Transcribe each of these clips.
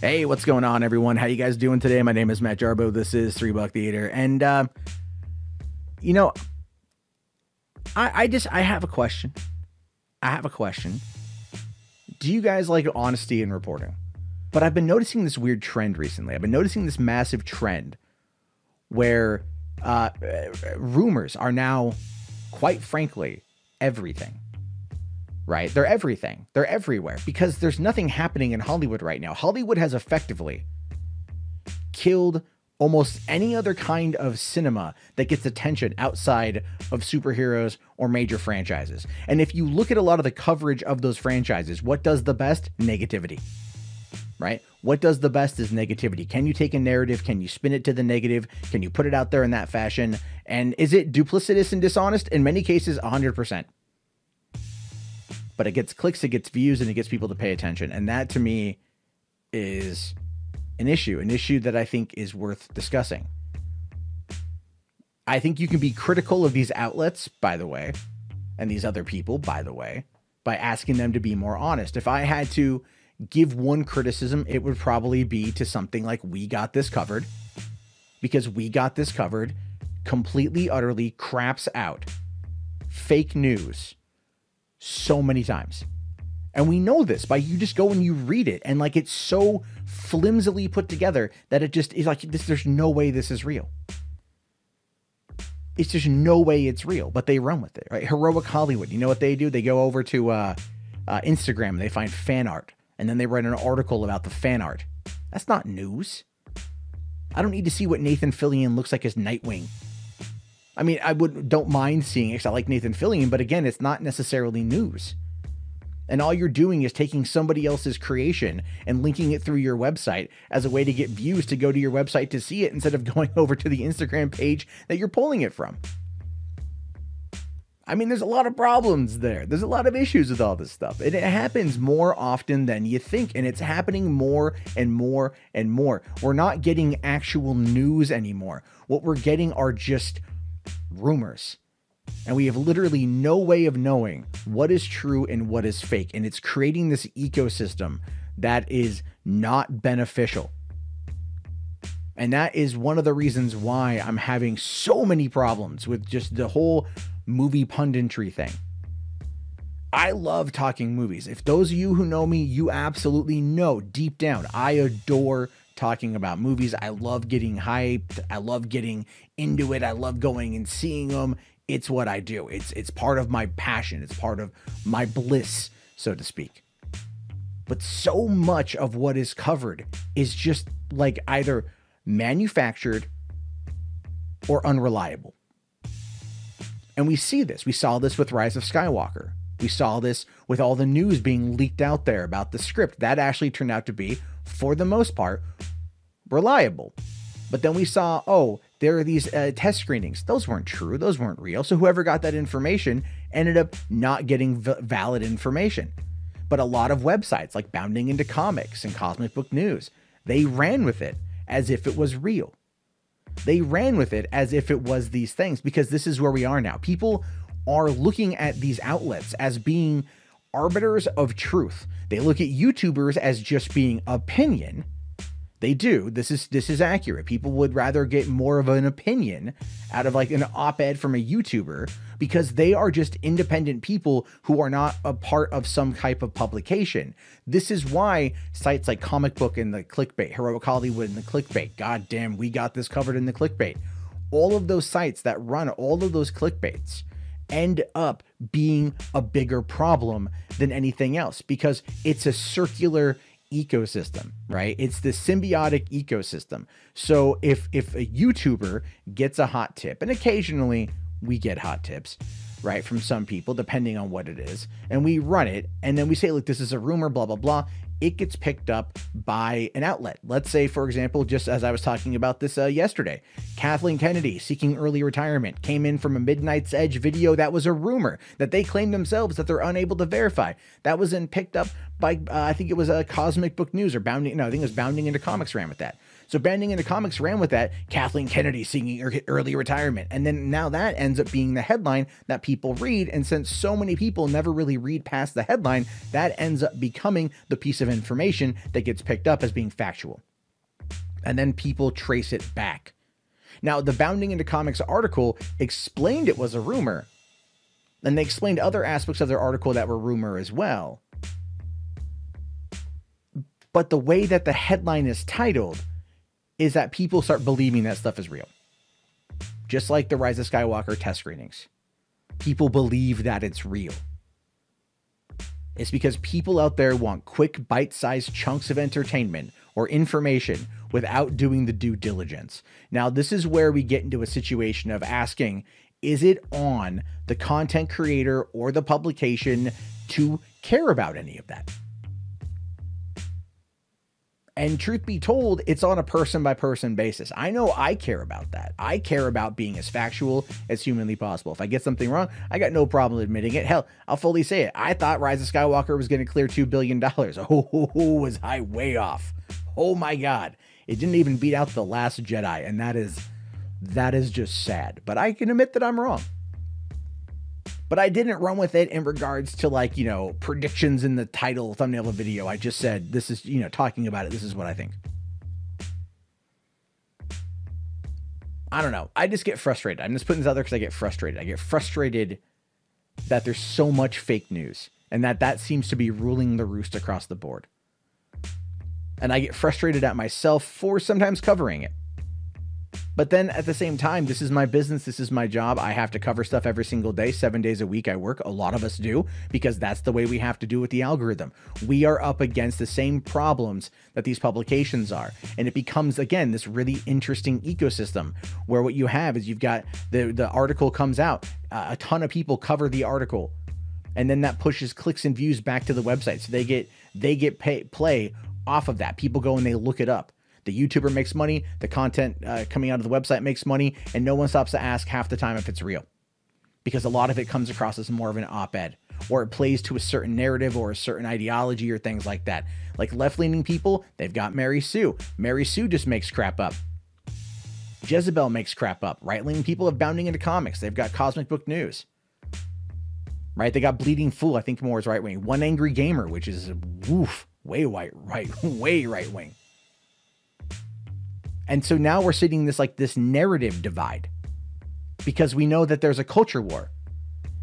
Hey, what's going on, everyone? How you guys doing today? My name is Matt Jarbo. This is $3 Theater, and you know, I have a question. I have a question. Do you guys like honesty in reporting? But I've been noticing this weird trend recently. I've been noticing this massive trend where rumors are now, quite frankly, everything. Right? They're everything. They're everywhere because there's nothing happening in Hollywood right now. Hollywood has effectively killed almost any other kind of cinema that gets attention outside of superheroes or major franchises. And if you look at a lot of the coverage of those franchises, what does the best? Negativity. Right? What does the best is negativity. Can you take a narrative? Can you spin it to the negative? Can you put it out there in that fashion? And is it duplicitous and dishonest? In many cases, 100%. But it gets clicks, it gets views, and it gets people to pay attention. And that, to me, is an issue that I think is worth discussing. I think you can be critical of these outlets, by the way, and these other people, by the way, by asking them to be more honest. If I had to give one criticism, it would probably be to something like We Got This Covered, because We Got This Covered completely, utterly craps out fake news so many times. And we know this by you just go and you read it, and like it's so flimsily put together that it just is like this. There's no way this is real. It's just no way it's real, but they run with it, right? Heroic Hollywood. You know what they do? They go over to Instagram and they find fan art, and then they write an article about the fan art. That's not news. I don't need to see what Nathan Fillion looks like as Nightwing. I mean, don't mind seeing it because I like Nathan Fillion, but again, it's not necessarily news. And all you're doing is taking somebody else's creation and linking it through your website as a way to get views to go to your website to see it instead of going over to the Instagram page that you're pulling it from. I mean, there's a lot of problems there. There's a lot of issues with all this stuff. And it happens more often than you think. And it's happening more and more and more. We're not getting actual news anymore. What we're getting are just rumors, and we have literally no way of knowing what is true and what is fake, and it's creating this ecosystem that is not beneficial. And that is one of the reasons why I'm having so many problems with just the whole movie punditry thing. I love talking movies. If those of you who know me, you absolutely know deep down I adore talking about movies. I love getting hyped. I love getting into it. I love going and seeing them. It's what I do. It's part of my passion. It's part of my bliss, so to speak. But so much of what is covered is just like either manufactured or unreliable. And we see this. We saw this with Rise of Skywalker. We saw this with all the news being leaked out there about the script. That actually turned out to be, for the most part, reliable. But then we saw, oh, there are these test screenings. Those weren't true. Those weren't real. So whoever got that information ended up not getting valid information. But a lot of websites like Bounding Into Comics and Cosmic Book News, they ran with it as if it was real. They ran with it as if it was these things, because this is where we are now. People are looking at these outlets as being arbiters of truth. They look at YouTubers as just being opinion. They do. This is accurate. People would rather get more of an opinion out of like an op-ed from a YouTuber because they are just independent people who are not a part of some type of publication. This is why sites like Comic Book and the Clickbait, Heroic Hollywood and the Clickbait, goddamn, We Got This Covered in the Clickbait, all of those sites that run all of those clickbaits end up being a bigger problem than anything else because it's a circular ecosystem, right? It's the symbiotic ecosystem. So if a YouTuber gets a hot tip, and occasionally we get hot tips, right, from some people, depending on what it is, and we run it, and then we say, look, this is a rumor, blah, blah, blah, it gets picked up by an outlet. Let's say, for example, just as I was talking about this yesterday, Kathleen Kennedy seeking early retirement came in from a Midnight's Edge video that was a rumor that they claimed themselves that they're unable to verify. That was then picked up by, I think it was a Cosmic Book News or Bounding, no, I think it was Bounding Into Comics ran with that. So Banding into Comics ran with that, Kathleen Kennedy seeking early retirement. And then now that ends up being the headline that people read. And since so many people never really read past the headline, that ends up becoming the piece of information that gets picked up as being factual. And then people trace it back. Now, the Bounding into Comics article explained it was a rumor. And they explained other aspects of their article that were rumor as well. But the way that the headline is titled is that people start believing that stuff is real. Just like the Rise of Skywalker test screenings. People believe that it's real. It's because people out there want quick, bite-sized chunks of entertainment or information without doing the due diligence. Now, this is where we get into a situation of asking, is it on the content creator or the publication to care about any of that? And truth be told, it's on a person-by-person basis. I know I care about that. I care about being as factual as humanly possible. If I get something wrong, I got no problem admitting it. Hell, I'll fully say it. I thought Rise of Skywalker was going to clear $2 billion. Oh, was I way off. Oh my God. It didn't even beat out The Last Jedi, and that is just sad. But I can admit that I'm wrong. But I didn't run with it in regards to, like, you know, predictions in the title, thumbnail of a video. I just said, this is, you know, talking about it. This is what I think. I don't know. I just get frustrated. I'm just putting this out there because I get frustrated. I get frustrated that there's so much fake news and that seems to be ruling the roost across the board. And I get frustrated at myself for sometimes covering it. But then at the same time, this is my business. This is my job. I have to cover stuff every single day, 7 days a week. I work. A lot of us do, because that's the way we have to do with the algorithm. We are up against the same problems that these publications are. And it becomes, again, this really interesting ecosystem where what you have is you've got the article comes out. A ton of people cover the article. And then that pushes clicks and views back to the website. So they get play off of that. People go and they look it up. The YouTuber makes money, the content coming out of the website makes money, and no one stops to ask half the time if it's real. Because a lot of it comes across as more of an op-ed, or it plays to a certain narrative or a certain ideology or things like that. Like left-leaning people, they've got Mary Sue. Mary Sue just makes crap up. Jezebel makes crap up. Right-leaning people have Bounding into Comics. They've got Cosmic Book News. Right? They got Bleeding Fool, I think more is right-wing. One Angry Gamer, which is, woof, way right-wing. And so now we're sitting this narrative divide, because we know that there's a culture war,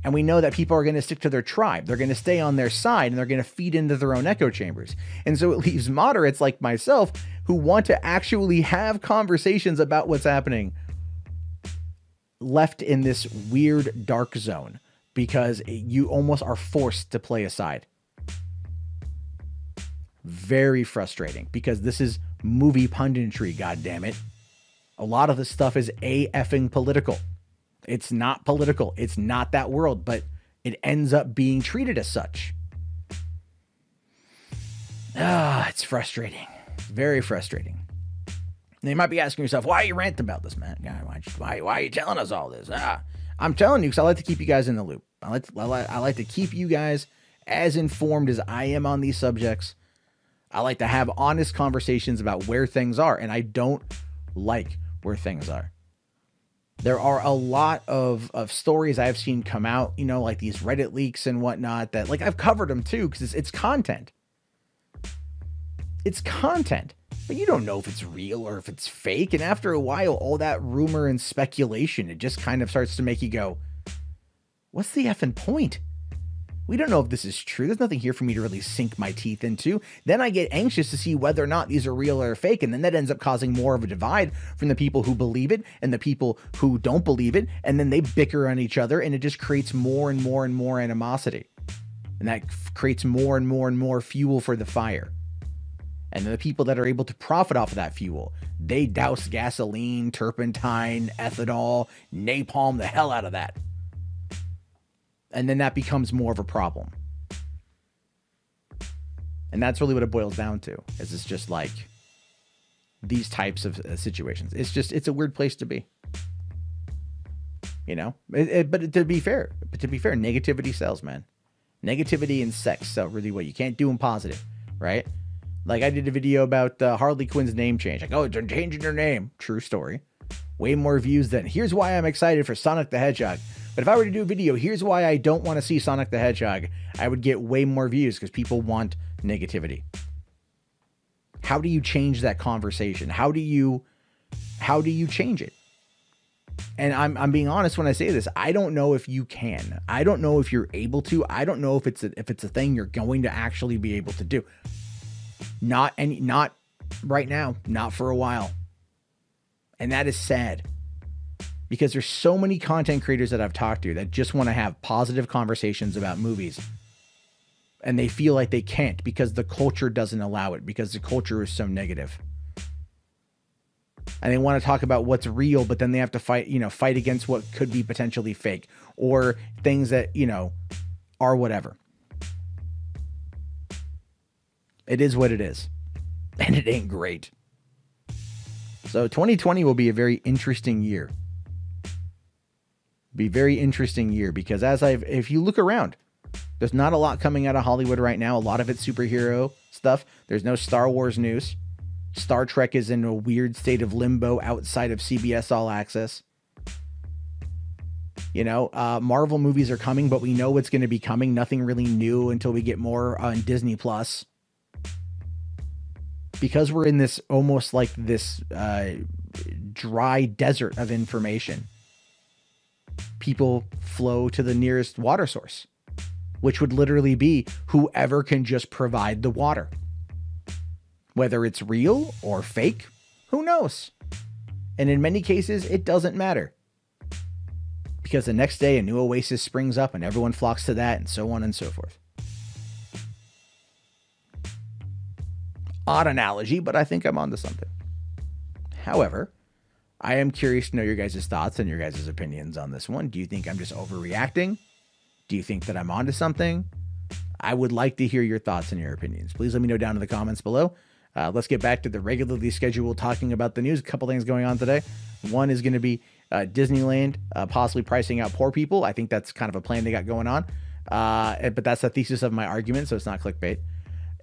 and we know that people are going to stick to their tribe. They're going to stay on their side, and they're going to feed into their own echo chambers. And so it leaves moderates like myself who want to actually have conversations about what's happening left in this weird dark zone, because you almost are forced to play a side. Very frustrating, because this is movie punditry, goddammit. A lot of this stuff is effing political. It's not political. It's not that world, but it ends up being treated as such. It's frustrating. Very frustrating. And you might be asking yourself, why are you ranting about this, man? Why are you telling us all this? I'm telling you because I like to keep you guys in the loop. I like to keep you guys as informed as I am on these subjects. I like to have honest conversations about where things are, and I don't like where things are. There are a lot of stories I've seen come out, you know, like these Reddit leaks and whatnot, that, like, I've covered them too, because it's content. It's content, but you don't know if it's real or if it's fake. And after a while, all that rumor and speculation, it just kind of starts to make you go, what's the effing point? We don't know if this is true. There's nothing here for me to really sink my teeth into. Then I get anxious to see whether or not these are real or fake. And then that ends up causing more of a divide from the people who believe it and the people who don't believe it. And then they bicker on each other, and it just creates more and more and more animosity. And that creates more and more and more fuel for the fire. And then the people that are able to profit off of that fuel, they douse gasoline, turpentine, ethanol, napalm the hell out of that. And then that becomes more of a problem. And that's really what it boils down to, is it's just like these types of situations. It's a weird place to be. You know, but to be fair, negativity sells, man. Negativity and sex sell really well. You can't do them positive, right? Like I did a video about Harley Quinn's name change. Like, oh, they're changing her name. True story. Way more views than here's why I'm excited for Sonic the Hedgehog. But if I were to do a video, here's why I don't want to see Sonic the Hedgehog, I would get way more views because people want negativity. How do you change that conversation? How do you change it? And I'm being honest when I say this. I don't know if you can. I don't know if you're able to. I don't know if it's a thing you're going to actually be able to do. Not right now, not for a while. And that is sad. Because there's so many content creators that I've talked to that just want to have positive conversations about movies. And they feel like they can't because the culture doesn't allow it, because the culture is so negative. And they want to talk about what's real, but then they have to fight against what could be potentially fake or things that, are whatever. It is what it is. And it ain't great. So 2020 will be a very interesting year. Be very interesting year because if you look around, there's not a lot coming out of Hollywood right now. A lot of it's superhero stuff. There's no Star Wars news. Star Trek is in a weird state of limbo outside of CBS All Access. Marvel movies are coming, but we know what's going to be coming. Nothing really new until we get more on Disney Plus. Because we're in this almost like this dry desert of information. People flow to the nearest water source, which would literally be whoever can just provide the water. Whether it's real or fake, who knows? And in many cases, it doesn't matter. Because the next day, a new oasis springs up and everyone flocks to that and so on and so forth. Odd analogy, but I think I'm onto something. However, I am curious to know your guys' thoughts and your guys' opinions on this one. Do you think I'm just overreacting? Do you think that I'm onto something? I would like to hear your thoughts and your opinions. Please let me know down in the comments below. Let's get back to the regularly scheduled talking about the news. A couple things going on today. One is going to be Disneyland possibly pricing out poor people. I think that's kind of a plan they got going on. But that's the thesis of my argument, so it's not clickbait.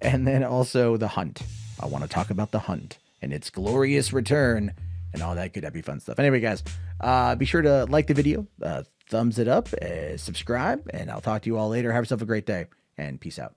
And then also The Hunt. I want to talk about The Hunt and its glorious return and all that good, happy, fun stuff. Anyway, guys, be sure to like the video, thumbs it up, subscribe, and I'll talk to you all later. Have yourself a great day, and peace out.